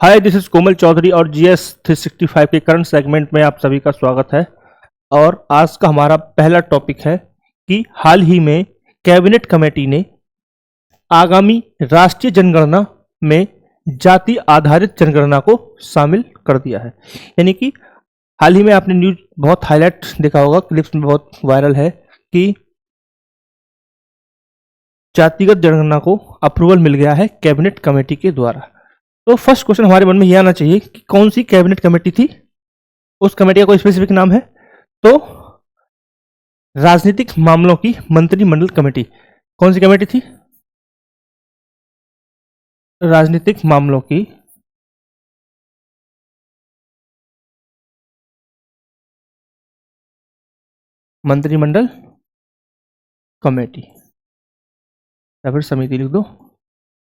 Hi, this is कोमल चौधरी और GS 365 के current segment में आप सभी का स्वागत है। और आज का हमारा पहला टॉपिक है कि हाल ही में कैबिनेट कमेटी ने आगामी राष्ट्रीय जनगणना में जाति आधारित जनगणना को शामिल कर दिया है। यानी कि हाल ही में आपने न्यूज बहुत हाईलाइट देखा होगा, क्लिप्स में बहुत वायरल है कि जातिगत जनगणना को अप्रूवल मिल गया है कैबिनेट कमेटी के द्वारा। तो फर्स्ट क्वेश्चन हमारे मन में यह आना चाहिए कि कौन सी कैबिनेट कमेटी थी, उस कमेटी का कोई स्पेसिफिक नाम है? तो राजनीतिक मामलों की मंत्रिमंडल कमेटी। कौन सी कमेटी थी? राजनीतिक मामलों की मंत्रिमंडल कमेटी या फिर समिति लिख दो।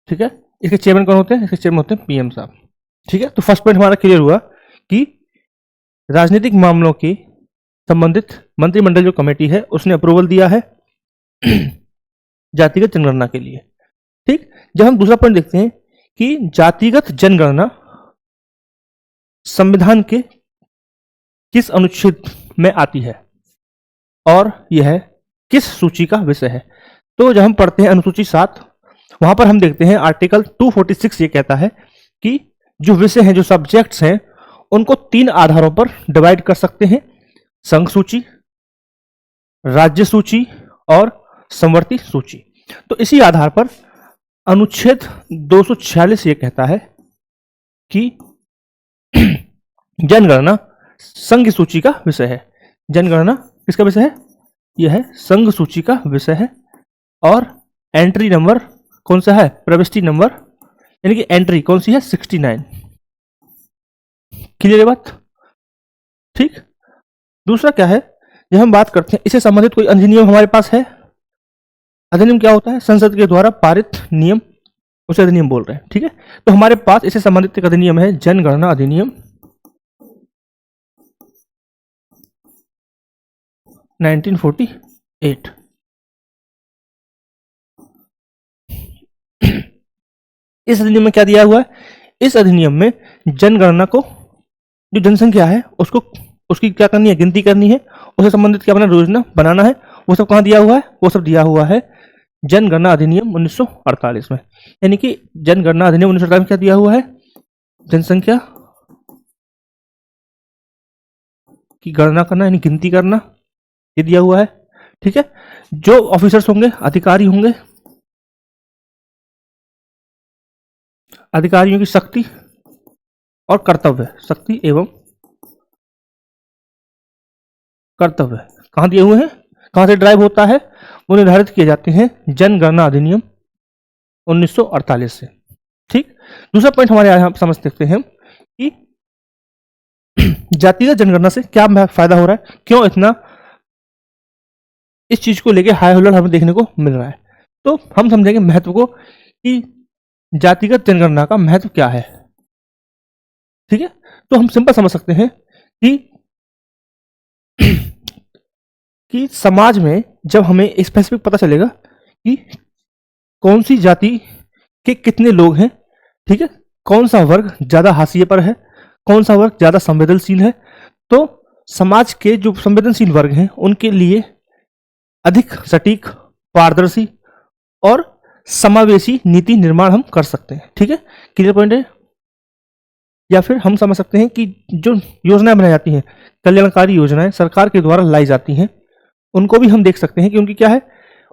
ठीक है, इसके चेयरमैन कौन होते हैं? इसके चेयरमैन होते हैं पीएम साहब। ठीक है, तो फर्स्ट पॉइंट हमारा क्लियर हुआ कि राजनीतिक मामलों की संबंधित मंत्रिमंडल जो कमेटी है उसने अप्रूवल दिया है जातिगत जनगणना के लिए। ठीक, जब हम दूसरा पॉइंट देखते हैं कि जातिगत जनगणना संविधान के किस अनुच्छेद में आती है और यह किस सूची का विषय है। तो जब हम पढ़ते हैं अनुसूची 7, वहां पर हम देखते हैं आर्टिकल 246 ये कहता है कि जो विषय हैं, जो सब्जेक्ट्स हैं, उनको 3 आधारों पर डिवाइड कर सकते हैं: संघ सूची, राज्य सूची और समवर्ती सूची। तो इसी आधार पर अनुच्छेद 246 ये कहता है कि जनगणना संघ सूची का विषय है। जनगणना किसका विषय है? यह है संघ सूची का विषय है। और एंट्री नंबर कौन सा है? प्रविष्टि नंबर, यानी कि एंट्री कौन सी है? 69। क्लियर है बात? ठीक, दूसरा क्या है, जब हम बात करते हैं इससे संबंधित कोई अधिनियम हमारे पास है। अधिनियम क्या होता है? संसद के द्वारा पारित नियम, उसे अधिनियम बोल रहे हैं। ठीक है, तो हमारे पास इससे संबंधित एक अधिनियम है, जनगणना अधिनियम 1948। इस अधिनियम में क्या दिया हुआ है? इस अधिनियम में जनगणना को, जो जनसंख्या है उसको, उसकी क्या करनी है? गिनती करनी है। उससे संबंधित क्या बना? योजना बनाना है। वो सब कहाँ दिया हुआ है? वो सब दिया हुआ है जनगणना अधिनियम 1948 में। यानी कि जनगणना अधिनियम 1948 में क्या दिया हुआ है? जनसंख्या की गणना करना, यानी गिनती करना, ये दिया हुआ है। ठीक है, जो ऑफिसर्स होंगे, अधिकारी होंगे, अधिकारियों की शक्ति और कर्तव्य, शक्ति एवं कर्तव्य कहाँ दिए हुए हैं? कहाँ से ड्राइव होता है? वो निर्धारित किए जाते हैं जनगणना अधिनियम 1948 से। ठीक, दूसरा पॉइंट हमारे यहाँ समझ सकते हैं कि जातिगत जनगणना से क्या फायदा हो रहा है, क्यों इतना इस चीज को लेके हाई हुल्लड़ हमें देखने को मिल रहा है। तो हम समझेंगे महत्व को कि जातिगत जनगणना का महत्व क्या है। ठीक है, तो हम सिंपल समझ सकते हैं कि कि समाज में जब हमें स्पेसिफिक पता चलेगा कि कौन सी जाति के कितने लोग हैं, ठीक है, कौन सा वर्ग ज्यादा हाशिए पर है, कौन सा वर्ग ज्यादा संवेदनशील है, तो समाज के जो संवेदनशील वर्ग हैं उनके लिए अधिक सटीक, पारदर्शी और समावेशी नीति निर्माण हम कर सकते हैं। ठीक है, क्लियर पॉइंट है? या फिर हम समझ सकते हैं कि जो योजनाएं बनाई जाती हैं, कल्याणकारी योजनाएं सरकार के द्वारा लाई जाती हैं, उनको भी हम देख सकते हैं कि उनकी क्या है,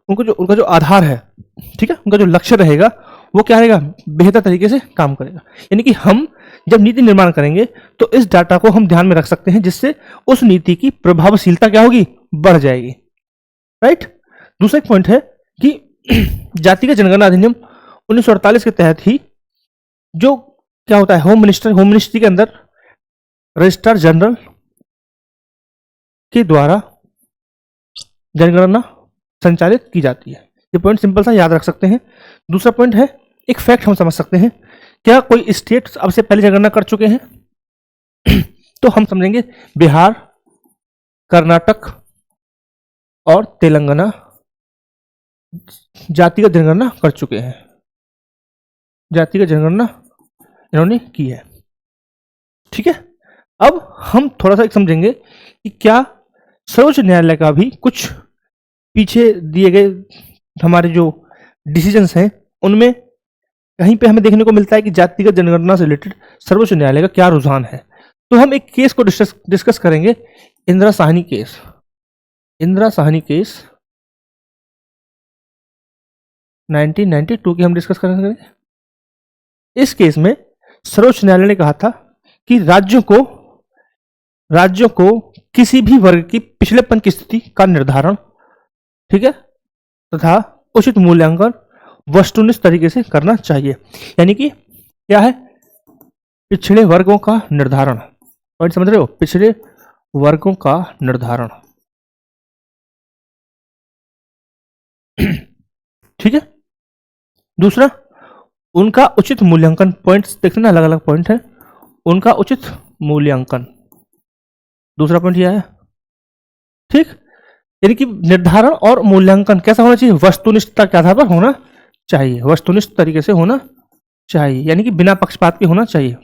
उनका जो आधार है, ठीक है, उनका जो लक्ष्य रहेगा वो क्या रहेगा? बेहतर तरीके से काम करेगा। यानी कि हम जब नीति निर्माण करेंगे तो इस डाटा को हम ध्यान में रख सकते हैं, जिससे उस नीति की प्रभावशीलता क्या होगी? बढ़ जाएगी। राइट। दूसरा एक पॉइंट है कि जातिगत जनगणना अधिनियम 1948 के तहत ही जो क्या होता है, होम मिनिस्ट्री के अंदर रजिस्ट्रार जनरल के द्वारा जनगणना संचालित की जाती है। ये पॉइंट सिंपल सा याद रख सकते हैं। दूसरा पॉइंट है, एक फैक्ट हम समझ सकते हैं, क्या कोई स्टेट अब से पहले जनगणना कर चुके हैं? तो हम समझेंगे बिहार, कर्नाटक और तेलंगाना जातिगत जनगणना कर चुके हैं। जातिगत जनगणना इन्होंने की है। ठीक है, अब हम थोड़ा सा एक समझेंगे कि क्या सर्वोच्च न्यायालय का भी कुछ पीछे दिए गए हमारे जो डिसीजंस हैं उनमें कहीं पे हमें देखने को मिलता है कि जातिगत जनगणना से रिलेटेड सर्वोच्च न्यायालय का क्या रुझान है। तो हम एक केस को डिस्कस करेंगे, इंदिरा साहनी केस। इंदिरा साहनी केस 1992 की हम डिस्कस करेंगे। इस केस में सर्वोच्च न्यायालय ने कहा था कि राज्यों को किसी भी वर्ग की पिछड़ेपन की स्थिति का निर्धारण, ठीक है, तथा उचित मूल्यांकन वस्तुनिष्ठ तरीके से करना चाहिए। यानी कि क्या है, पिछड़े वर्गों का निर्धारण। पॉइंट समझ रहे हो, पिछड़े वर्गों का निर्धारण। ठीक है, दूसरा उनका उचित मूल्यांकन। पॉइंट्स देखते ना, अलग अलग पॉइंट है। उनका उचित मूल्यांकन, दूसरा पॉइंट यह है। ठीक, यानी कि निर्धारण और मूल्यांकन कैसा होना चाहिए, वस्तुनिष्ठता के आधार पर होना चाहिए, वस्तुनिष्ठ तरीके से होना चाहिए, यानी कि बिना पक्षपात के होना चाहिए।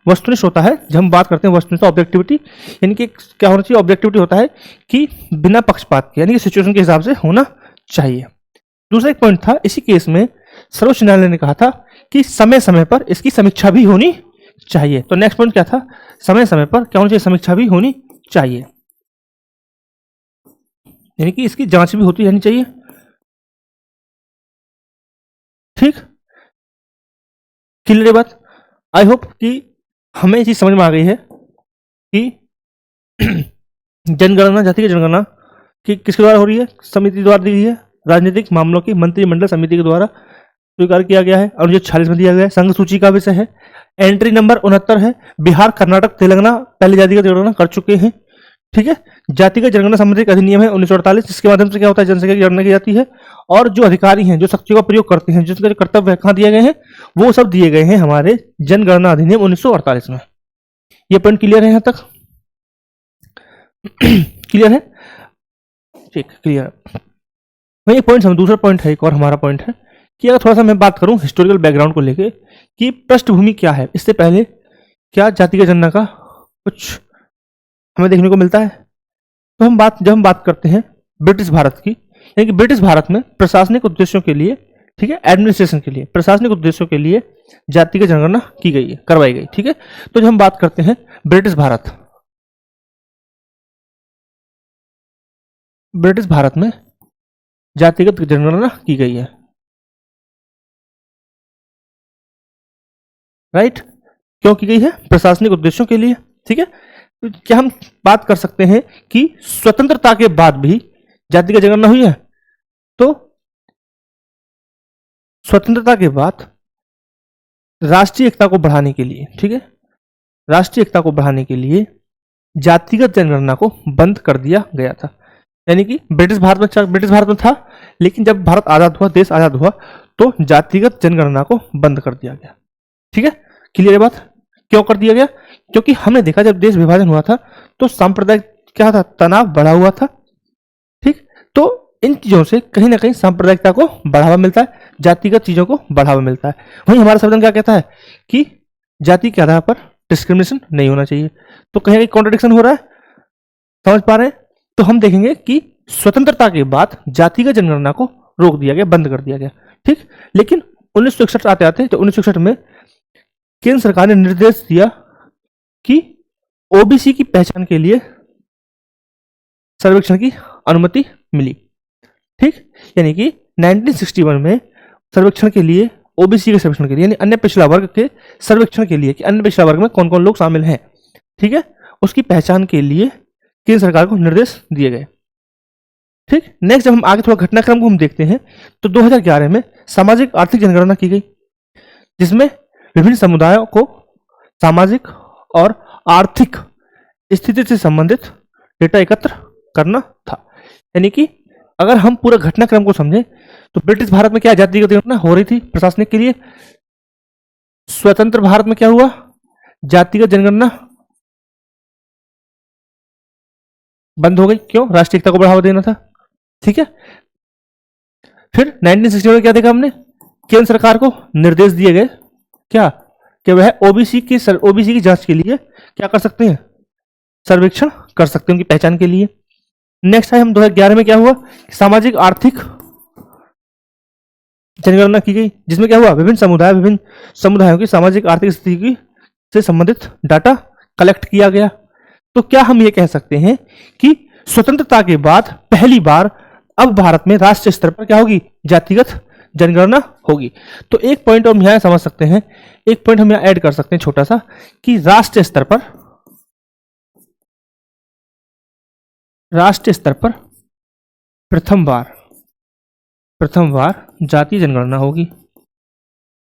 वस्तुनिष्ठ होता है, जब हम बात करते हैं वस्तुनिष्ठ, ऑब्जेक्टिविटी, यानी कि क्या होना चाहिए, ऑब्जेक्टिविटी होता है कि बिना पक्षपात के, यानी कि सिचुएशन के हिसाब से होना चाहिए। दूसरा एक पॉइंट था इसी केस में, सर्वोच्च न्यायालय ने कहा था कि समय समय पर इसकी समीक्षा भी होनी चाहिए। तो नेक्स्ट पॉइंट क्या था, समय समय पर क्या होनी चाहिए, समीक्षा भी होनी चाहिए, यानी कि इसकी जांच भी होती रहनी चाहिए। ठीक, क्लियर बात। आई होप कि हमें ये चीज समझ में आ गई है कि जनगणना, जातीय जनगणना कि किसके द्वारा हो रही है, समिति द्वारा दी गई है, राजनीतिक मामलों की मंत्रिमंडल समिति के द्वारा स्वीकार किया गया है। अनुच्छेद 46 में दिया गया है, संघ सूची का विषय है। एंट्री नंबर 69 है। बिहार, कर्नाटक, तेलंगाना पहले जातिगत जनगणना कर चुके हैं। ठीक है, जातिगत जनगणना संबंधी एक अधिनियम है 1948, जिसके माध्यम से क्या होता है, जनसंख्या की गणना की जाती है। और जो अधिकारी हैं, जो शक्तियों का प्रयोग करते हैं, जिसके कर्तव्य है, कहाँ दिए गए हैं, वो सब दिए गए हैं हमारे जनगणना अधिनियम 1948 में। ये पॉइंट क्लियर है यहाँ तक? क्लियर है? ठीक, क्लियर है। वही पॉइंट, हम दूसरा पॉइंट है, एक और हमारा पॉइंट है कि अगर थोड़ा सा मैं बात करूं हिस्टोरिकल बैकग्राउंड को लेके कि पृष्ठभूमि क्या है, इससे पहले क्या जातिगत जनगणना का कुछ हमें देखने को मिलता है। तो जब हम बात करते हैं ब्रिटिश भारत की, यानी कि ब्रिटिश भारत में प्रशासनिक उद्देश्यों के लिए, ठीक है, एडमिनिस्ट्रेशन के लिए, प्रशासनिक उद्देश्यों के लिए जातिगत जनगणना की गई है, करवाई गई। ठीक है, तो जब हम बात करते हैं ब्रिटिश भारत में जातिगत जनगणना की गई है, राइट। क्यों की गई है, प्रशासनिक उद्देश्यों के लिए। ठीक है, तो क्या हम बात कर सकते हैं कि स्वतंत्रता के बाद भी जातिगत जनगणना हुई है? तो स्वतंत्रता के बाद राष्ट्रीय एकता को बढ़ाने के लिए, ठीक है, राष्ट्रीय एकता को बढ़ाने के लिए जातिगत जनगणना को बंद कर दिया गया था। यानी कि ब्रिटिश भारत में था, लेकिन जब भारत आजाद हुआ, देश आजाद हुआ, तो जातिगत जनगणना को बंद कर दिया गया। ठीक है, क्लियर बात। क्यों कर दिया गया? क्योंकि हमने देखा जब देश विभाजन हुआ था तो सांप्रदायिक क्या था, तनाव बढ़ा हुआ था। ठीक, तो इन चीजों से कहीं ना कहीं सांप्रदायिकता को बढ़ावा मिलता है, जातिगत चीजों को बढ़ावा मिलता है। वहीं हमारा संविधान क्या कहता है कि जाति के आधार पर डिस्क्रिमिनेशन नहीं होना चाहिए। तो कहीं ना कहीं कॉन्ट्रडिक्शन हो रहा है, समझ पा रहे हैं? तो हम देखेंगे कि स्वतंत्रता के बाद जातिगत जनगणना को रोक दिया गया, बंद कर दिया गया। ठीक, लेकिन 1961 आते आते, तो 1961 में केंद्र सरकार ने निर्देश दिया कि ओबीसी की पहचान के लिए सर्वेक्षण की अनुमति मिली। ठीक, यानी कि 1961 में सर्वेक्षण के लिए, ओबीसी के सर्वेक्षण के लिए, यानी अन्य पिछड़ा वर्ग के सर्वेक्षण के लिए कि अन्य पिछड़ा वर्ग में कौन कौन लोग शामिल हैं, ठीक है, उसकी पहचान के लिए केंद्र सरकार को निर्देश दिए गए। ठीक, नेक्स्ट जब हम आगे थोड़ा घटनाक्रम को हम देखते हैं तो 2011 में सामाजिक आर्थिक जनगणना की गई, जिसमें विभिन्न समुदायों को सामाजिक और आर्थिक स्थिति से संबंधित डेटा एकत्र करना था। यानी कि अगर हम पूरा घटनाक्रम को समझें तो ब्रिटिश भारत में क्या जातिगत जनगणना हो रही थी प्रशासनिक के लिए, स्वतंत्र भारत में क्या हुआ, जातिगत जनगणना बंद हो गई। क्यों? राष्ट्रीय एकता को बढ़ावा देना था। ठीक है, फिर 1960 में क्या देखा हमने, केंद्र सरकार को निर्देश दिए गए क्या कि वह ओबीसी की जांच के लिए क्या कर सकते हैं, सर्वेक्षण कर सकते हैं उनकी पहचान के लिए। नेक्स्ट है हम 2011 में क्या हुआ, सामाजिक आर्थिक जनगणना की गई, जिसमें क्या हुआ, विभिन्न समुदायों की सामाजिक आर्थिक स्थिति से संबंधित डाटा कलेक्ट किया गया। तो क्या हम ये कह सकते हैं कि स्वतंत्रता के बाद पहली बार अब भारत में राष्ट्रीय स्तर पर क्या होगी, जातिगत जनगणना होगी। तो एक पॉइंट हम यहां समझ सकते हैं, एक पॉइंट हम यहां ऐड कर सकते हैं छोटा सा, कि राष्ट्रीय स्तर पर प्रथम बार जातीय जनगणना होगी,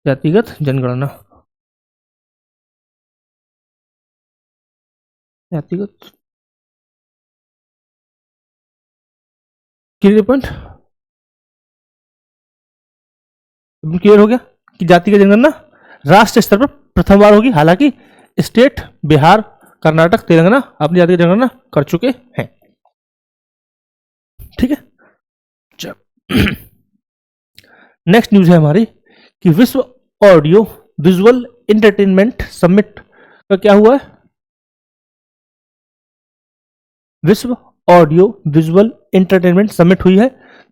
जातिगत जनगणना, जातिगत क्लियर पॉइंट क्लियर हो गया कि जातिगत जनगणना राष्ट्रीय स्तर पर प्रथम बार होगी। हालांकि स्टेट बिहार, कर्नाटक, तेलंगाना अपनी जातिगत जनगणना कर चुके हैं। ठीक है, नेक्स्ट न्यूज है हमारी कि विश्व ऑडियो विजुअल एंटरटेनमेंट समिट का क्या हुआ है, विश्व ऑडियो विजुअल एंटरटेनमेंट समिट हुई है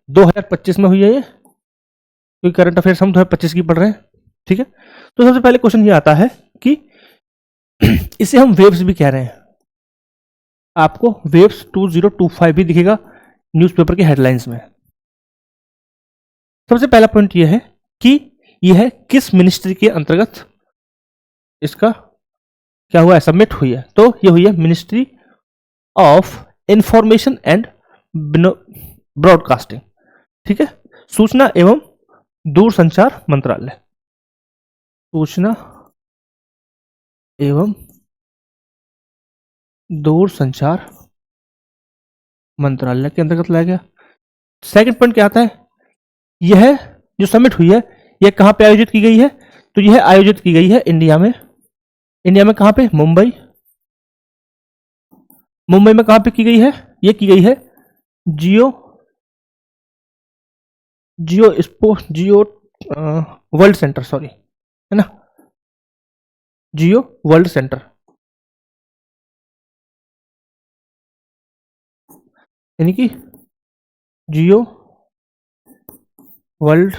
2025 में हुई है ये, क्योंकि करंट अफेयर्स हम 2025 की पढ़ रहे हैं। ठीक है, तो सबसे पहले क्वेश्चन ये आता है कि इसे हम वेव्स भी कह रहे हैं, आपको वेव्स 2025 भी दिखेगा न्यूज़पेपर के हेडलाइंस में। सबसे पहला पॉइंट यह है कि यह है किस मिनिस्ट्री के अंतर्गत इसका क्या हुआ है, सबमिट हुई है। तो ये हुई है ministry of information and broadcasting. ठीक है, सूचना एवं दूरसंचार मंत्रालय, सूचना एवं दूरसंचार मंत्रालय के अंतर्गत लाया गया। सेकंड पॉइंट क्या आता है, यह जो समिट हुई है यह कहां पे आयोजित की गई है, तो यह आयोजित की गई है इंडिया में। इंडिया में कहां पे, मुंबई में कहां पे की गई है, यह की गई है जियो वर्ल्ड सेंटर, सॉरी है ना, जियो वर्ल्ड सेंटर, यानी कि जियो वर्ल्ड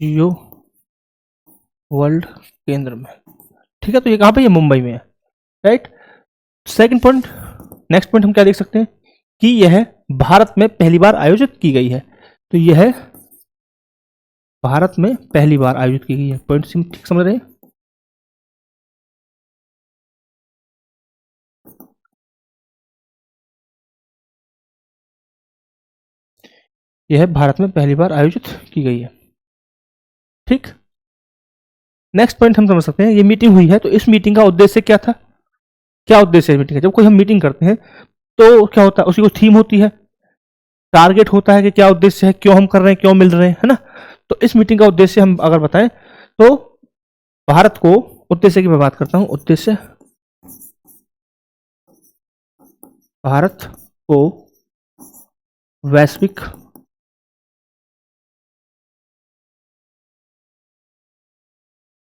जियो वर्ल्ड केंद्र में। ठीक है, तो ये कहां पे, ये मुंबई में है, right. Second point, next point हम क्या देख सकते हैं कि यह भारत में पहली बार आयोजित की गई है, तो यह भारत में पहली बार आयोजित की गई है। पॉइंट ठीक समझ रहे हैं। यह भारत में पहली बार आयोजित की गई है। ठीक, नेक्स्ट पॉइंट हम समझ सकते हैं, ये मीटिंग हुई है तो इस मीटिंग का उद्देश्य क्या था, क्या उद्देश्य है मीटिंग का। जब कोई हम मीटिंग करते हैं तो क्या होता है, उसकी कोई थीम होती है, टारगेट होता है कि क्या उद्देश्य है, क्यों हम कर रहे हैं, क्यों मिल रहे हैं, है ना। तो इस मीटिंग का उद्देश्य हम अगर बताएं तो भारत को, उद्देश्य की मैं बात करता हूं, उद्देश्य भारत को वैश्विक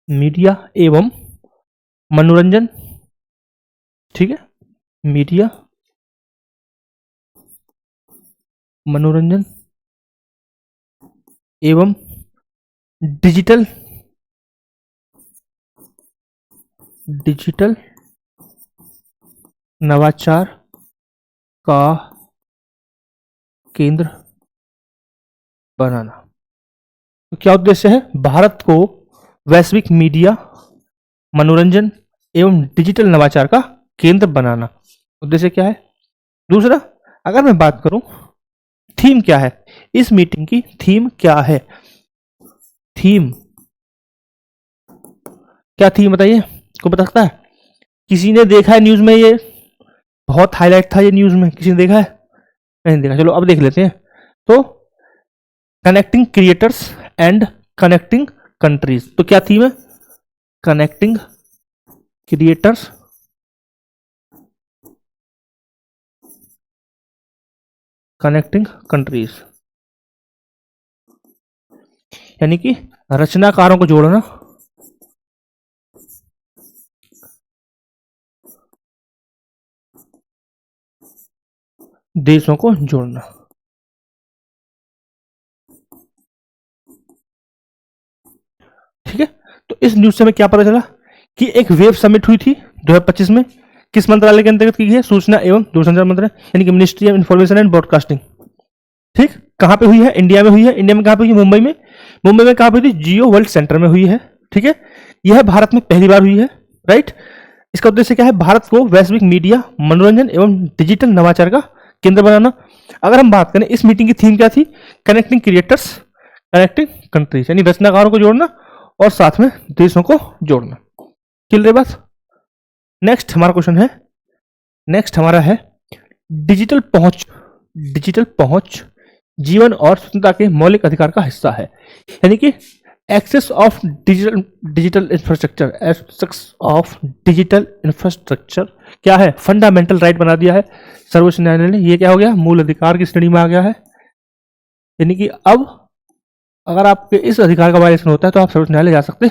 मीडिया एवं मनोरंजन, ठीक है, मीडिया मनोरंजन एवं डिजिटल नवाचार का केंद्र बनाना। तो क्या उद्देश्य है, भारत को वैश्विक मीडिया मनोरंजन एवं डिजिटल नवाचार का केंद्र बनाना, उद्देश्य क्या है। दूसरा, अगर मैं बात करूं थीम क्या है, इस मीटिंग की थीम क्या है, थीम क्या थीम बताइए, को बता सकता है, किसी ने देखा है न्यूज में, ये बहुत हाईलाइट था ये न्यूज में, किसी ने देखा है, नहीं देखा, चलो अब देख लेते हैं। तो connecting creators and connecting countries. तो क्या थीम है? कनेक्टिंग क्रिएटर्स कनेक्टिंग कंट्रीज, यानी कि रचनाकारों को जोड़ना, देशों को जोड़ना। ठीक है, तो इस न्यूज से हमें क्या पता चला कि एक वेब समिट हुई थी 2025 में, किस मंत्रालय के अंतर्गत की गई है? सूचना एवं दूरसंचार मंत्रालय, यानी कि ministry of information and broadcasting. ठीक, कहां पे हुई है? इंडिया में हुई है। इंडिया में कहां पे हुई है? मुंबई में। मुंबई में कहां पे हुई थी? जियो वर्ल्ड सेंटर में हुई है। ठीक है, यह भारत में पहली बार हुई है। राइट, इसका उद्देश्य क्या है? भारत को वैश्विक मीडिया, मनोरंजन एवं डिजिटल नवाचार का केंद्र बनाना। अगर हम बात करें, इस मीटिंग की थीम क्या थी? कनेक्टिंग क्रिएटर्स कनेक्टिंग कंट्रीज, यानी रचनाकारों को जोड़ना और साथ में देशों को जोड़ना। क्लियर बात? नेक्स्ट हमारा क्वेश्चन है, नेक्स्ट हमारा है डिजिटल पहुंच। डिजिटल पहुंच जीवन और स्वतंत्रता के मौलिक अधिकार का हिस्सा है, यानी कि access of digital infrastructure, access of digital infrastructure क्या है? फंडामेंटल राइट बना दिया है सर्वोच्च न्यायालय ने। ये क्या हो गया? मूल अधिकार की श्रेणी में आ गया है। यानी कि अब अगर आपके इस अधिकार का वायलेशन होता है तो आप सर्वोच्च न्यायालय जा सकते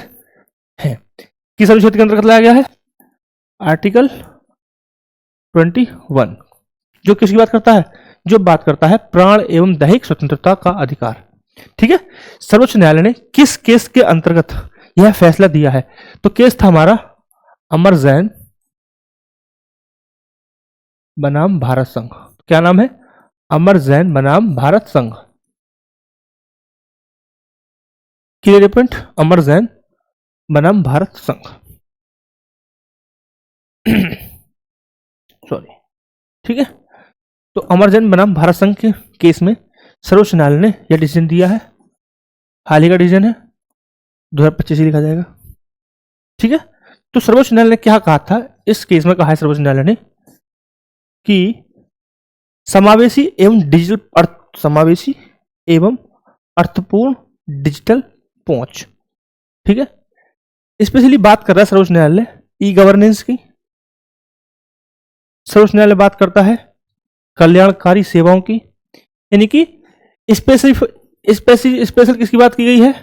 हैं। किस अनुच्छेद के अंतर्गत लाया गया है? आर्टिकल 21, जो किसकी बात करता है? जो बात करता है प्राण एवं दैहिक स्वतंत्रता का अधिकार। ठीक है, सर्वोच्च न्यायालय ने किस केस के अंतर्गत यह फैसला दिया है? तो केस था हमारा अमर जैन बनाम भारत संघ। क्या नाम है? अमर जैन बनाम भारत संघ। Clear point? अमर जैन बनाम भारत संघ। सॉरी। ठीक है, तो अमर जैन बनाम भारत संघ के केस में सर्वोच्च न्यायालय ने यह डिसीजन दिया है। हाल ही का डिसीजन है, 2025 ही लिखा जाएगा। ठीक है, तो सर्वोच्च न्यायालय ने क्या कहा था इस केस में? कहा है सर्वोच्च न्यायालय ने कि समावेशी एवं अर्थपूर्ण डिजिटल पहुंच। ठीक है, स्पेशली बात कर रहा है सर्वोच्च न्यायालय ई गवर्नेंस की। सर्वोच्च न्यायालय बात करता है कल्याणकारी सेवाओं की, यानी कि स्पेशल किसकी बात की गई है?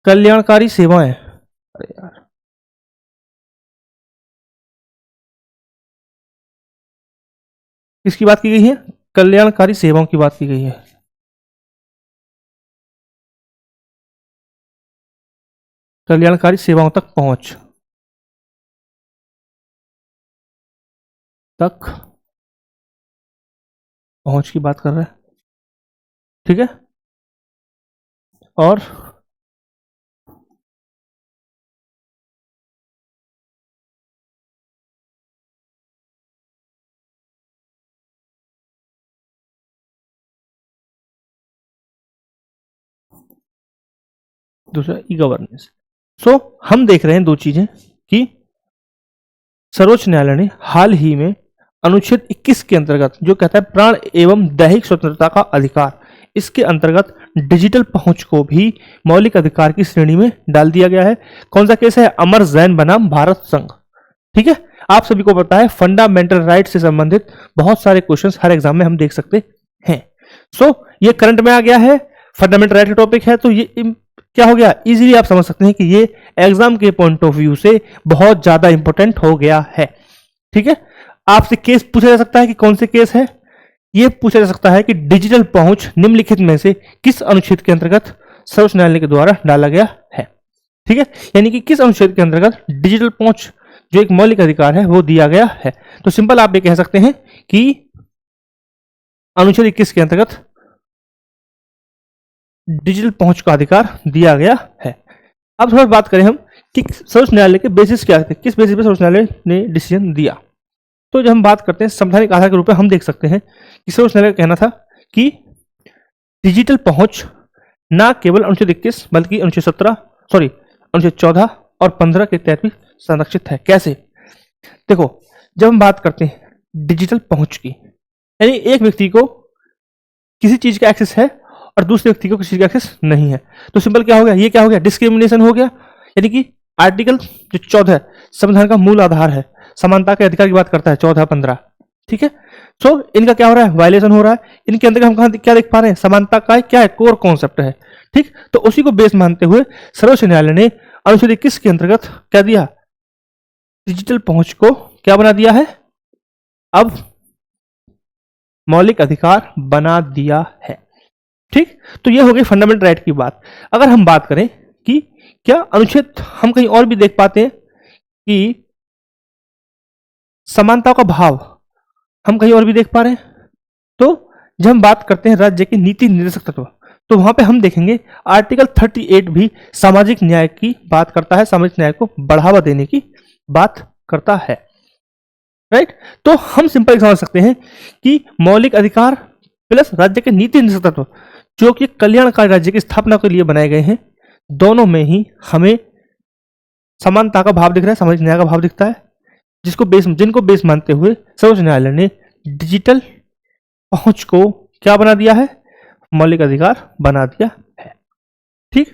कल्याणकारी सेवाएं। अरे यार, किसकी बात की गई है? कल्याणकारी सेवाओं की बात की गई है। कल्याणकारी सेवाओं तक पहुंच की बात कर रहा है। ठीक है, और दूसरा ई गवर्नेंस। सो हम देख रहे हैं दो चीजें कि सर्वोच्च न्यायालय ने हाल ही में अनुच्छेद 21 के अंतर्गत जो कहता है प्राण एवं दैहिक स्वतंत्रता का अधिकार, इसके अंतर्गत डिजिटल पहुंच को भी मौलिक अधिकार की श्रेणी में डाल दिया गया है। कौन सा केस है? अमर जैन बनाम भारत संघ। ठीक है, आप सभी को पता है फंडामेंटल राइट से संबंधित बहुत सारे क्वेश्चंस हर एग्जाम में हम देख सकते हैं। सो ये करंट में आ गया है, फंडामेंटल राइट का टॉपिक है, तो ये क्या हो गया? इजीली आप समझ सकते हैं कि ये एग्जाम के पॉइंट ऑफ व्यू से बहुत ज्यादा इंपॉर्टेंट हो गया है। ठीक है, आपसे केस पूछा जा सकता है कि कौन से केस है? यह पूछा जा सकता है कि डिजिटल पहुंच निम्नलिखित में से किस अनुच्छेद के अंतर्गत सर्वोच्च न्यायालय के द्वारा डाला गया है। ठीक है, यानी कि किस अनुच्छेद के अंतर्गत डिजिटल पहुंच जो एक मौलिक अधिकार है वो दिया गया है। तो सिंपल आप ये कह सकते हैं कि अनुच्छेद 21 के अंतर्गत डिजिटल पहुंच का अधिकार दिया गया है। अब थोड़ा बात करें हम कि सर्वोच्च न्यायालय के बेसिस क्या थे, किस बेसिस पे सर्वोच्च न्यायालय ने डिसीजन दिया। तो जब हम बात करते हैं संवैधानिक आधार के रूप में हम देख सकते हैं कि सर्वोच्च न्यायालय का कहना था कि डिजिटल पहुंच ना केवल अनुच्छेद 21 बल्कि अनुच्छेद 14 और 15 के तहत भी संरक्षित है। कैसे? देखो, जब हम बात करते हैं डिजिटल पहुंच की, यानी एक व्यक्ति को किसी चीज का एक्सेस है और दूसरे व्यक्ति को किसी चीज का एक्सेस नहीं है। तो सिंपल क्या हो गया, ये क्या हो गया, डिस्क्रिमिनेशन हो गया। यानी कि आर्टिकल जो 14 संविधान का मूल आधार है, समानता के अधिकार की बात करता है 14-15, ठीक है। सो इनका क्या हो रहा है, वायलेशन हो रहा है। इनके अंदर हम कहा क्या देख पा रहे हैं, समानता का क्या है, कोर कॉन्सेप्ट है, ठीक। तो उसी को बेस मानते हुए सर्वोच्च न्यायालय ने अनुच्छेद 21 के अंतर्गत क्या दिया, डिजिटल पहुंच को क्या बना दिया है, अब मौलिक अधिकार बना दिया है, ठीक। तो ये हो गई फंडामेंटल राइट की बात। अगर हम बात करें कि क्या अनुच्छेद हम कहीं और भी देख पाते हैं कि समानता का भाव हम कहीं और भी देख पा रहे हैं, तो जब हम बात करते हैं राज्य के नीति निर्देशक तत्व, तो वहां पे हम देखेंगे आर्टिकल 38 भी सामाजिक न्याय की बात करता है, सामाजिक न्याय को बढ़ावा देने की बात करता है, राइट। तो हम सिंपल समझ सकते हैं कि मौलिक अधिकार प्लस राज्य के नीति निर्देशक तत्व जो कि कल्याणकारी राज्य की स्थापना के लिए बनाए गए हैं, दोनों में ही हमें समानता का भाव दिख रहा है, सामाजिक न्याय का भाव दिखता है, जिनको बेस मानते हुए सर्वोच्च न्यायालय ने डिजिटल पहुंच को क्या बना दिया है, मौलिक अधिकार बना दिया है, ठीक।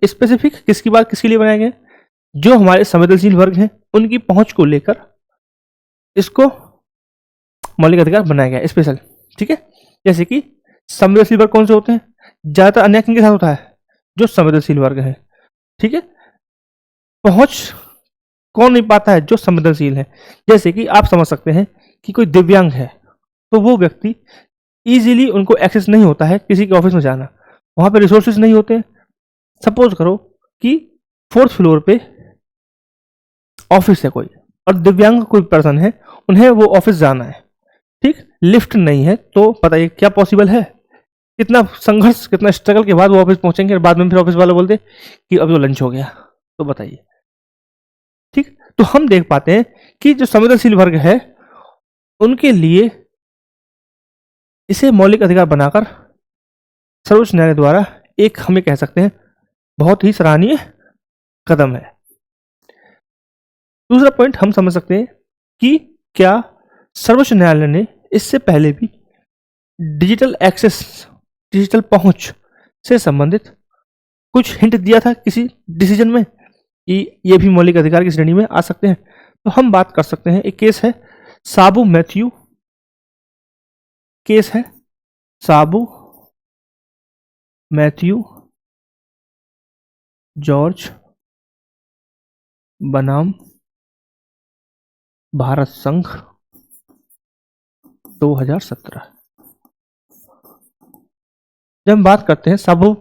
स्पेसिफिक किसकी बात किसके लिए बनाए गए, जो हमारे संवेदनशील वर्ग हैं उनकी पहुंच को लेकर इसको मौलिक अधिकार बनाया गया स्पेशल, ठीक है। जैसे कि संवेदनशील वर्ग कौन से होते हैं, ज्यादातर अन्याय किनके साथ होता है, जो संवेदनशील वर्ग है, ठीक है। पहुंच कौन नहीं पाता है, जो संवेदनशील है। जैसे कि आप समझ सकते हैं कि कोई दिव्यांग है तो वो व्यक्ति इजीली उनको एक्सेस नहीं होता है किसी के ऑफिस में जाना, वहां पे रिसोर्सेज नहीं होते हैं। सपोज करो कि 4th फ्लोर पे ऑफिस है कोई और दिव्यांग कोई पर्सन है, उन्हें वो ऑफिस जाना है, ठीक, लिफ्ट नहीं है, तो बताइए क्या पॉसिबल है, कितना संघर्ष कितना स्ट्रगल के बाद वो ऑफिस पहुंचेंगे और बाद में फिर ऑफिस वाले बोलते कि अब तो लंच हो गया, तो बताइए, ठीक। तो हम देख पाते हैं कि जो संवेदनशील वर्ग है उनके लिए इसे मौलिक अधिकार बनाकर सर्वोच्च न्यायालय द्वारा एक हमें कह सकते हैं बहुत ही सराहनीय कदम है। दूसरा पॉइंट हम समझ सकते हैं कि क्या सर्वोच्च न्यायालय ने इससे पहले भी डिजिटल एक्सेस, डिजिटल पहुंच से संबंधित कुछ हिंट दिया था किसी डिसीजन में कि ये भी मौलिक अधिकार की श्रेणी में आ सकते हैं। तो हम बात कर सकते हैं, एक केस है साबू मैथ्यू, केस है साबू मैथ्यू जॉर्ज बनाम भारत संघ 2017। जब हम बात करते हैं साबू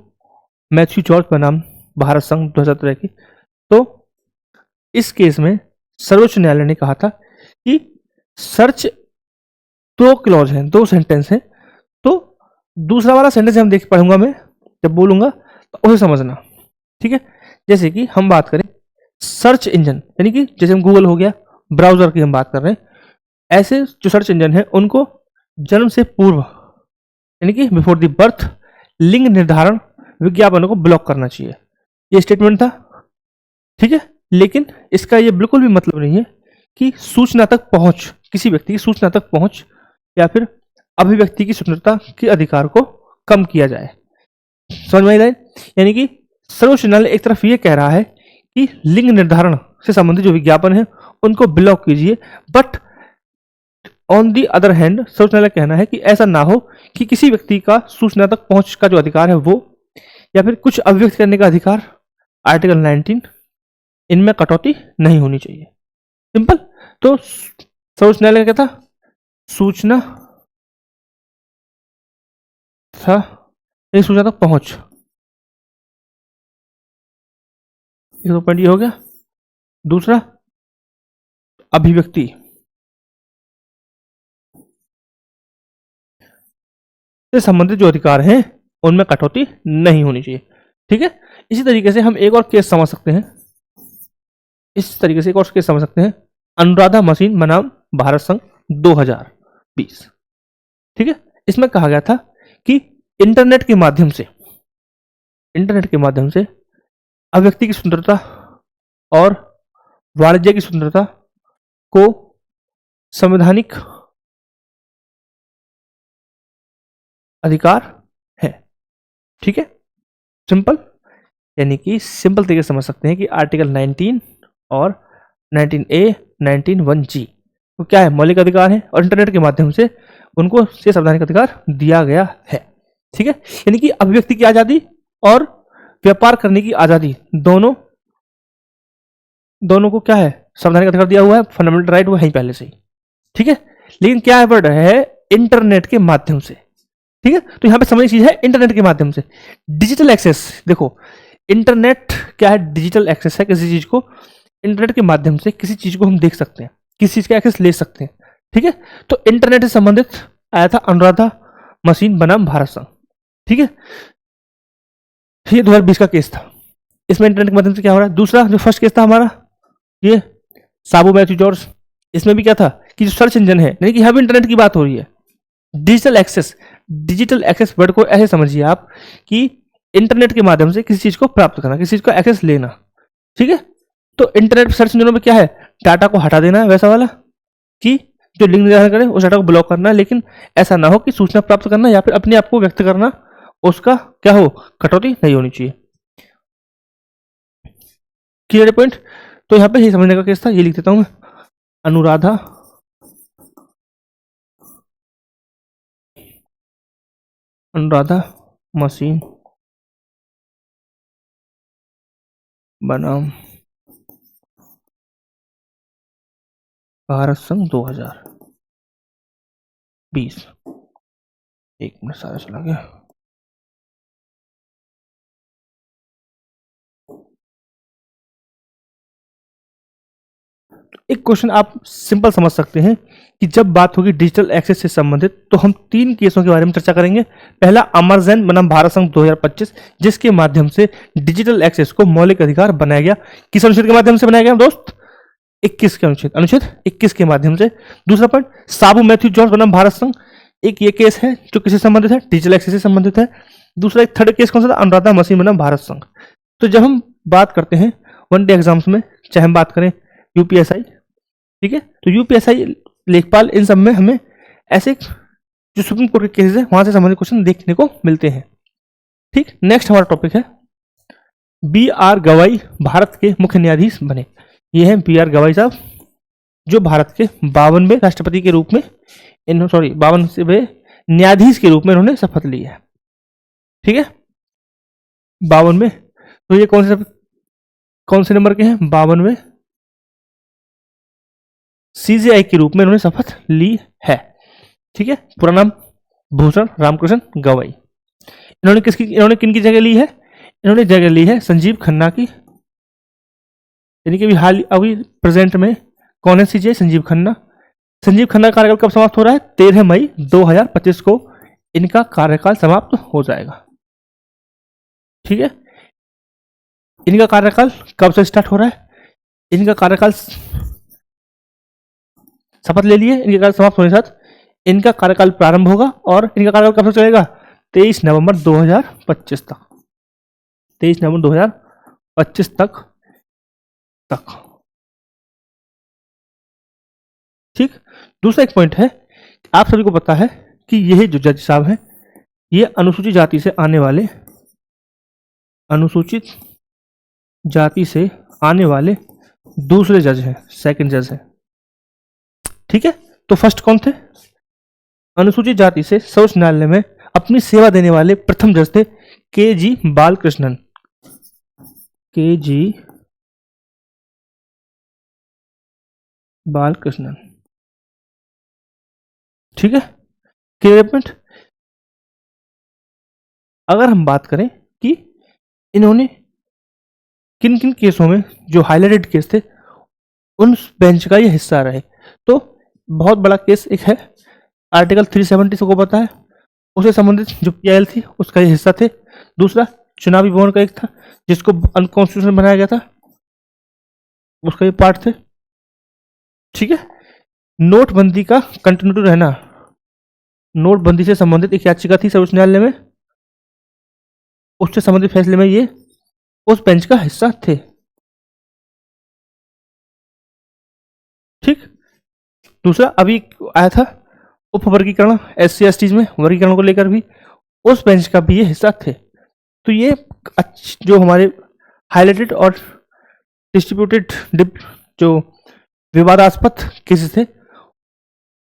मैथ्यू जॉर्ज बनाम भारत संघ 2017 की, तो इस केस में सर्वोच्च न्यायालय ने कहा था कि सर्च 2 क्लॉज हैं, 2 सेंटेंस हैं, तो दूसरा वाला सेंटेंस हम देख पढ़ूंगा मैं जब बोलूंगा तो उसे समझना, ठीक है। जैसे कि हम बात करें सर्च इंजन, यानी कि जैसे हम गूगल हो गया, ब्राउजर की हम बात कर रहे हैं, ऐसे जो सर्च इंजन है उनको जन्म से पूर्व यानी कि बिफोर द बर्थ लिंग निर्धारण विज्ञापनों को ब्लॉक करना चाहिए, ये स्टेटमेंट था, ठीक है। लेकिन इसका ये बिल्कुल भी मतलब नहीं है कि सूचना तक पहुंच, किसी व्यक्ति की सूचना तक पहुंच या फिर अभिव्यक्ति की स्वतंत्रता के अधिकार को कम किया जाए। समझ में आई लाइन, यानी कि सर्वोच्च न्यायालय एक तरफ ये कह रहा है कि लिंग निर्धारण से संबंधित जो विज्ञापन है उनको ब्लॉक कीजिए, but on the other hand सर्वोच्च न्यायालय कहना है कि ऐसा ना हो कि किसी व्यक्ति का सूचना तक पहुंच का जो अधिकार है वो, या फिर कुछ अभिव्यक्त करने का अधिकार, आर्टिकल 19, इनमें कटौती नहीं होनी चाहिए। सिंपल। तो सर्वोच्च न्यायालय कहता सूचना था, सूचना तक पहुंच, एक तो पॉइंट ये हो गया। दूसरा अभिव्यक्ति से संबंधित जो अधिकार हैं उनमें कटौती नहीं होनी चाहिए, ठीक है। इसी तरीके से हम एक और केस समझ सकते हैं, इस तरीके से एक और केस समझ सकते हैं अनुराधा मशीन बनाम भारत संघ 2020, ठीक है। इसमें कहा गया था कि इंटरनेट के माध्यम से अभिव्यक्ति की स्वतंत्रता और वाणिज्य की स्वतंत्रता को संवैधानिक अधिकार है, ठीक है, सिंपल, यानी कि सिंपल तरीके से समझ सकते हैं कि आर्टिकल 19 और 19A 19(1)(g तो क्या है, मौलिक अधिकार है और इंटरनेट के माध्यम से उनको से संवैधानिक अधिकार दिया गया है। ठीक है, यानी कि अभिव्यक्ति की आजादी और व्यापार करने की आजादी दोनों दोनों को क्या है, संवैधानिक अधिकार दिया हुआ है, फंडामेंटल राइट वो है ही पहले से ही। ठीक है, लेकिन क्या है, बढ़ रहा है इंटरनेट के माध्यम से। ठीक है, तो यहां पे समझने की चीज है इंटरनेट के माध्यम से डिजिटल एक्सेस। देखो, इंटरनेट क्या है, डिजिटल एक्सेस है किसी चीज को, इंटरनेट के माध्यम से किसी चीज को हम देख सकते हैं, किसी चीज का एक्सेस ले सकते हैं। ठीक है, तो इंटरनेट से संबंधित आया था अनुराधा मशीन बनाम भारत संघ। ठीक है, ये 2020 का केस था, इसमें इंटरनेट के माध्यम से क्या हो रहा है। दूसरा जो फर्स्ट केस था हमारा, ये साबू मैथ्यू जॉर्ज, इसमें भी क्या था कि जो सर्च इंजन है, यानी कि यहाँ भी इंटरनेट की बात हो रही है। Digital access, digital access word को ऐसे समझिए आप कि इंटरनेट के माध्यम से किसी चीज को प्राप्त करना, किसी चीज को एक्सेस लेना। ठीक है, तो इंटरनेट सर्च इंजनों में क्या है, डाटा को हटा देना है, वैसा वाला कि जो लिंक निर्धारण करे उस डाटा को ब्लॉक करना है, लेकिन ऐसा ना हो कि सूचना प्राप्त करना या फिर अपने आप को व्यक्त करना उसका क्या हो, कटौती नहीं होनी चाहिए। क्लियर पॉइंट, तो यहाँ पे ये समझने का केस था, ये लिख देता हूं मैं, अनुराधा मशीन बनाम भारत संघ 2020। एक मिनट, सारा चला गया। एक क्वेश्चन आप सिंपल समझ सकते हैं कि जब बात होगी डिजिटल एक्सेस से संबंधित तो हम 3 केसों के बारे में चर्चा करेंगे। पहला अमरजैन बनाम भारत संघ 2025, जिसके माध्यम से डिजिटल एक्सेस को मौलिक अधिकार बनाया गया। किस अनुच्छेद के माध्यम से बनाया गया दोस्त, 21 के अनुच्छेद 21 के माध्यम से। दूसरा पॉइंट, साबू मैथ्यू जॉर्ज बनाम भारत संघ, एक ये केस है जो किससे संबंधित है, डिजिटल एक्सेस से संबंधित है। दूसरा एक थर्ड केस कौन सा था, अनुराधा मशीन बनाम भारत संघ। तो जब हम बात करते हैं वन डे एग्जाम्स में, चाहे हम बात करें यूपीएसआई, ठीक है, तो यूपीएसआई, लेखपाल, इन सब में हमें ऐसे जो सुप्रीम कोर्ट के केसेस है वहां से संबंधित क्वेश्चन देखने को मिलते हैं। ठीक, नेक्स्ट हमारा टॉपिक है बी आर गवाई भारत के मुख्य न्यायाधीश बने। ये हैं बी आर गवाई साहब, जो भारत के 52वें राष्ट्रपति के रूप में 52वें न्यायाधीश के रूप में इन्होंने शपथ ली है। ठीक है, 52वें, तो ये कौन से नंबर के हैं, 52वें सीजेआई के रूप में इन्होंने शपथ ली है। ठीक है, पूरा नाम भूषण रामकृष्ण गवाई। इन्होंने किन की जगह ली है, इन्होंने जगह ली है संजीव खन्ना की, यानी कि अभी प्रेजेंट में कौन है सीजेआई, संजीव खन्ना। संजीव खन्ना का कार्यकाल कब समाप्त हो रहा है, 13 मई 2025 को इनका कार्यकाल समाप्त हो जाएगा। ठीक है, इनका कार्यकाल कब से स्टार्ट हो रहा है, इनका कार्यकाल शपथ ले लिए, इनके कार्यकाल समाप्त होने के साथ इनका कार्यकाल प्रारंभ होगा और इनका कार्यकाल कब तक चलेगा, 23 नवंबर 2025 तक, 23 नवंबर 2025 तक। ठीक, दूसरा एक पॉइंट है, आप सभी को पता है कि यह जो जज साहब हैं, ये अनुसूचित जाति से आने वाले दूसरे जज हैं, सेकंड जज हैं। ठीक है, तो फर्स्ट कौन थे, अनुसूचित जाति से सर्वोच्च न्यायालय में अपनी सेवा देने वाले प्रथम जज थे के जी बालकृष्णन। ठीक है, क्लियर पॉइंट। अगर हम बात करें कि इन्होंने किन किन केसों में, जो हाईलाइटेड केस थे, उन बेंच का ये हिस्सा रहे, तो बहुत बड़ा केस एक है, आर्टिकल 370 सबको पता है, उससे संबंधित जो पीआईएल थी उसका ये हिस्सा थे। दूसरा चुनावी भवन का एक था जिसको अनकॉन्स्टिट्यूशनल बनाया गया था, उसका ये पार्ट थे। ठीक है, नोटबंदी का कंटिन्यूटी रहना, नोटबंदी से संबंधित एक याचिका थी सर्वोच्च न्यायालय में, उससे संबंधित फैसले में ये उस बेंच का हिस्सा थे। ठीक, दूसरा अभी आया था उपवर्गीकरण, SC ST में वर्गीकरण को लेकर भी उस बेंच का भी ये हिस्सा थे। तो ये जो हमारे हाईलाइटेड और डिस्ट्रीब्यूटेड जो विवादास्पद केसेस थे,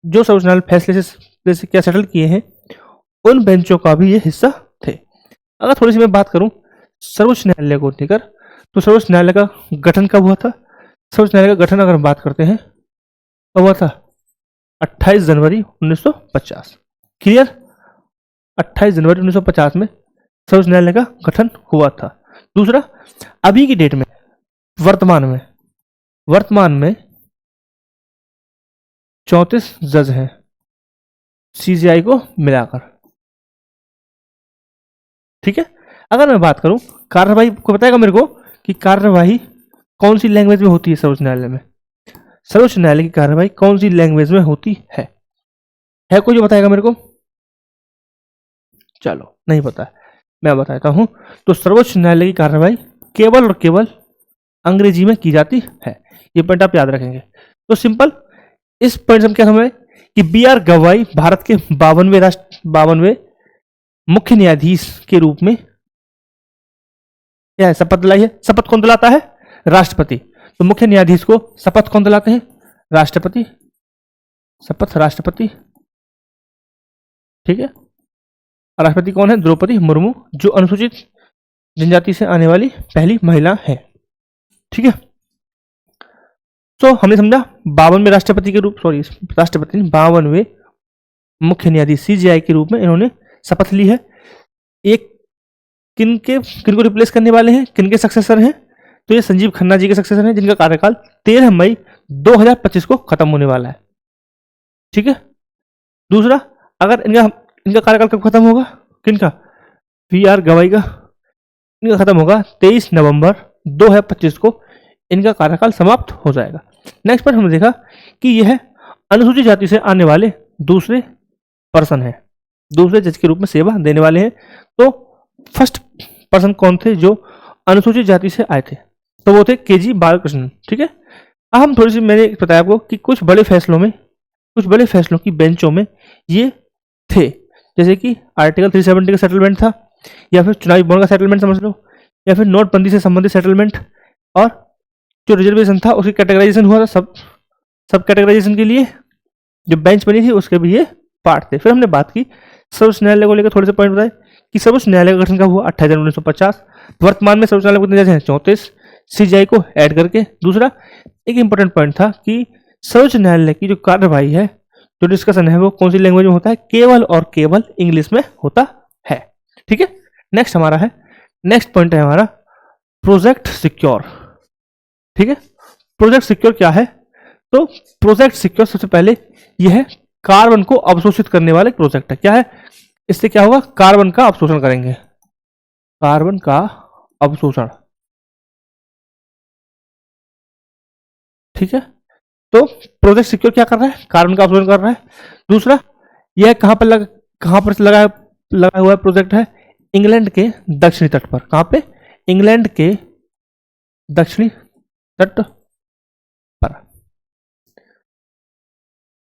जो सर्वोच्च न्यायालय फैसले से क्या सेटल किए हैं, उन बेंचों का भी ये हिस्सा थे। अगर थोड़ी सी मैं बात करूं सर्वोच्च न्यायालय को लेकर, तो सर्वोच्च न्यायालय का गठन कब हुआ था? सर्वोच्च न्यायालय का गठन अगर हम बात करते हैं कब हुआ था? 28 जनवरी 1950। क्लियर? 28 जनवरी 1950 में सर्वोच्च न्यायालय का गठन हुआ था। दूसरा, अभी की डेट में वर्तमान में 34 जज हैं सीजीआई को मिलाकर। ठीक है, अगर मैं बात करूं कार्यवाही को, बताएगा मेरे को कि कार्यवाही कौन सी लैंग्वेज में होती है सर्वोच्च न्यायालय में? सर्वोच्च न्यायालय की कार्यवाही कौन सी लैंग्वेज में होती है कोई जो बताएगा मेरे को? चलो, नहीं पता है, मैं बताता हूं। तो सर्वोच्च न्यायालय की कार्यवाही केवल और केवल अंग्रेजी में की जाती है। ये पॉइंट आप याद रखेंगे। तो सिंपल, इस पॉइंट से हम क्या समझे कि बी आर गवाई भारत के 52वें मुख्य न्यायाधीश के रूप में क्या है, शपथ दिलाई है। शपथ कौन दिलाता है? राष्ट्रपति। तो मुख्य न्यायाधीश को शपथ कौन दिलाते हैं? राष्ट्रपति। शपथ राष्ट्रपति। ठीक है, राष्ट्रपति कौन है? द्रौपदी मुर्मू, जो अनुसूचित जनजाति से आने वाली पहली महिला है। ठीक है, तो हमने समझा 52वें राष्ट्रपति के रूप, राष्ट्रपति 52वें मुख्य न्यायाधीश सीजीआई के रूप में इन्होंने शपथ ली है। एक किनको रिप्लेस करने वाले हैं, किनके सक्सेसर हैं? तो ये संजीव खन्ना जी के सक्सेसर हैं, जिनका कार्यकाल 13 मई 2025 को खत्म होने वाला है। ठीक है, दूसरा, अगर इनका कार्यकाल कब खत्म होगा? किनका? बी आर गवाई का। इनका खत्म होगा 23 नवंबर 2025 को, इनका कार्यकाल समाप्त हो जाएगा। नेक्स्ट पर हमने देखा कि यह अनुसूचित जाति से आने वाले दूसरे पर्सन है, दूसरे जज के रूप में सेवा देने वाले हैं। तो फर्स्ट पर्सन कौन थे जो अनुसूचित जाति से आए थे? तो वो थे केजी बालकृष्णन। ठीक है, अब हम थोड़ी सी, मैंने बताया आपको कि कुछ बड़े फैसलों की बेंचों में ये थे, जैसे कि आर्टिकल 370 का सेटलमेंट था, या फिर चुनावी बॉन्ड का सेटलमेंट समझ लो, या फिर नोटबंदी से संबंधित सेटलमेंट, और जो रिजर्वेशन था उसकी कैटेगराइजेशन हुआ था। सब कैटेगराइजेशन के लिए जो बेंच बनी थी उसके भी ये पार्ट थे। फिर हमने बात की सर्वोच्च न्यायालय को लेकर, थोड़े से पॉइंट बताए कि सर्वोच्च न्यायालय का गठन कब हुआ? 28 जनवरी 1950। वर्तमान में सर्वोच्च न्यायालय को कितने जज हैं? 34, सीजीआई को ऐड करके। दूसरा, एक इंपॉर्टेंट पॉइंट था कि सर्वोच्च न्यायालय की जो कार्यवाही है, जो डिस्कशन है, वो कौन सी लैंग्वेज में होता है? केवल और केवल इंग्लिश में होता है। ठीक है, नेक्स्ट पॉइंट है हमारा प्रोजेक्ट सिक्योर। ठीक है, प्रोजेक्ट सिक्योर क्या है? तो प्रोजेक्ट सिक्योर सबसे पहले यह है कार्बन को अवशोषित करने वाले प्रोजेक्ट है। क्या है? इससे क्या होगा? कार्बन का अवशोषण करेंगे, कार्बन का अवशोषण। ठीक है, तो प्रोजेक्ट सिक्योर क्या कर रहा है? कार्बन का अवशोषण कर रहा है। दूसरा, यह कहां पर लगा हुआ प्रोजेक्ट है? इंग्लैंड के दक्षिणी तट पर। कहां पे? इंग्लैंड के दक्षिणी तट पर।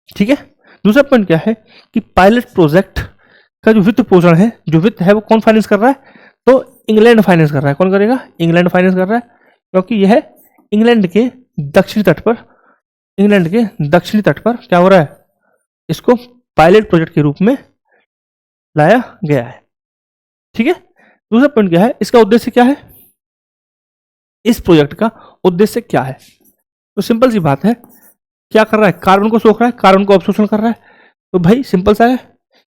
ठीक है, दूसरा पॉइंट क्या है कि पायलट प्रोजेक्ट का जो वित्त पोषण है, जो वित्त है, वो कौन फाइनेंस कर रहा है? तो इंग्लैंड फाइनेंस कर रहा है। कौन करेगा? इंग्लैंड फाइनेंस कर रहा है, क्योंकि यह इंग्लैंड के दक्षिणी तट पर क्या हो रहा है? इसको पायलट प्रोजेक्ट के रूप में लाया गया है। ठीक है, दूसरा पॉइंट क्या है? इसका उद्देश्य क्या है? इस प्रोजेक्ट का उद्देश्य क्या है? तो सिंपल सी बात है, क्या कर रहा है? कार्बन को सोख रहा है, कार्बन को अवशोषण कर रहा है। तो भाई सिंपल सा है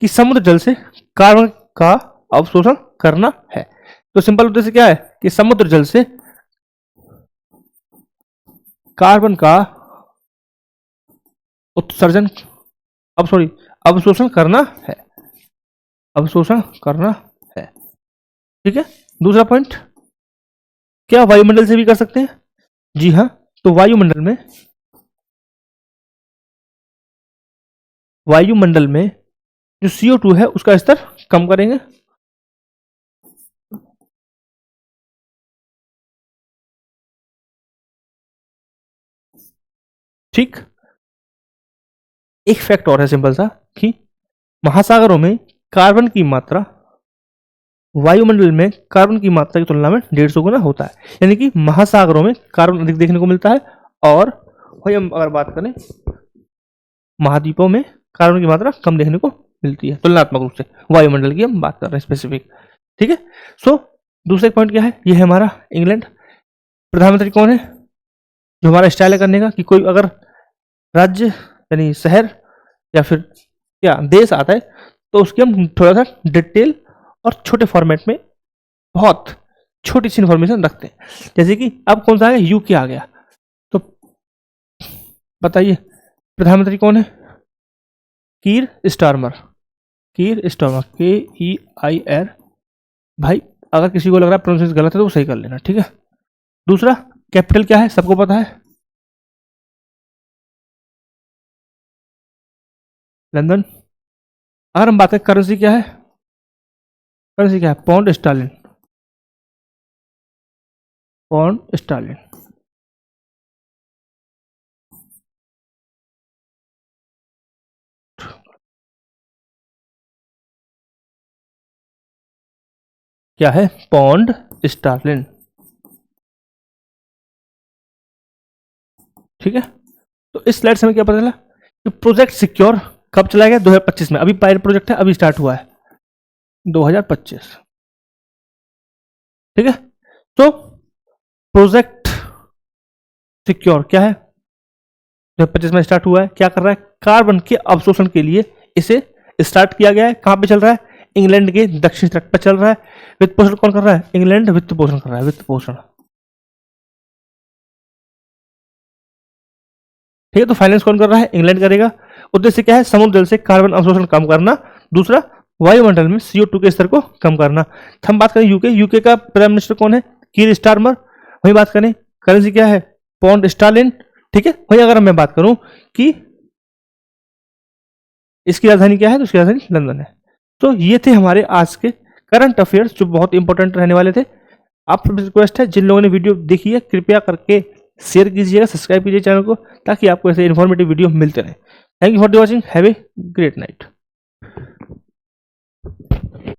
कि समुद्र जल से कार्बन का अवशोषण करना है। तो सिंपल उद्देश्य क्या है कि समुद्र जल से कार्बन का उत्सर्जन, अवशोषण करना है, ठीक है। दूसरा पॉइंट, क्या वायुमंडल से भी कर सकते हैं? जी हाँ, तो वायुमंडल में जो CO2 है उसका स्तर कम करेंगे। ठीक, एक फैक्ट और है सिंपल सा कि महासागरों में कार्बन की मात्रा वायुमंडल में कार्बन की मात्रा की तुलना में 150 गुना होता है। यानी कि महासागरों में कार्बन अधिक देखने को मिलता है, और वही हम अगर बात करें महाद्वीपों में कार्बन की मात्रा कम देखने को मिलती है तुलनात्मक रूप से। वायुमंडल की हम बात कर रहे हैं स्पेसिफिक, ठीक है। सो दूसरा पॉइंट क्या है, ये है हमारा इंग्लैंड। प्रधानमंत्री कौन है, जो हमारा स्टाइल है करने का, कि कोई अगर राज्य यानी शहर या फिर क्या देश आता है तो उसकी हम थोड़ा सा डिटेल और छोटे फॉर्मेट में बहुत छोटी सी इंफॉर्मेशन रखते हैं। जैसे कि अब कौन सा है, यूके आ गया, तो बताइए प्रधानमंत्री कौन है, कीर स्टारमर, कीर स्टारमर, KEIR। भाई अगर किसी को लग रहा है प्रोनाउंसिएशन गलत है तो वो सही कर लेना, ठीक है। दूसरा कैपिटल क्या है, सबको पता है, लंदन। अगर हम बात करें करेंसी क्या है, करेंसी क्या है, पाउंड स्टर्लिन, पाउंड स्टर्लिन। क्या है, पाउंड स्टर्लिन, ठीक है। तो इस स्लाइड से हमें क्या पता चला कि प्रोजेक्ट सिक्योर कब चला गया, 2025 में। अभी पायलट प्रोजेक्ट है, अभी स्टार्ट हुआ है 2025, ठीक है। तो प्रोजेक्ट सिक्योर क्या है, 2025 में स्टार्ट हुआ है। क्या कर रहा है, कार्बन के अवशोषण के लिए इसे स्टार्ट किया गया है। कहां पे चल रहा है, इंग्लैंड के दक्षिण तट पर चल रहा है। वित्त पोषण कौन कर रहा है, इंग्लैंड वित्त पोषण कर रहा है, वित्त पोषण, ठीक है। तो फाइनेंस कौन कर रहा है, इंग्लैंड करेगा। उद्देश्य क्या है, समुद्र जल से कार्बन अवशोषण कम करना, दूसरा वायुमंडल में CO2 के स्तर को कम करना। हम बात करें यूके, यूके का प्राइम मिनिस्टर कौन है, कीर स्टारमर। वही बात करें करेंसी क्या है, पाउंड स्टर्लिन, ठीक है। वही अगर मैं बात करूं कि इसकी राजधानी क्या है, तो इसकी राजधानी लंदन है। तो ये थे हमारे आज के करंट अफेयर्स जो बहुत इंपॉर्टेंट रहने वाले थे। आप रिक्वेस्ट है, जिन लोगों ने वीडियो देखी है कृपया करके शेयर कीजिएगा, सब्सक्राइब कीजिए चैनल को, ताकि आपको ऐसे इन्फॉर्मेटिव वीडियो मिलते रहे। Thank you for watching, have a great night.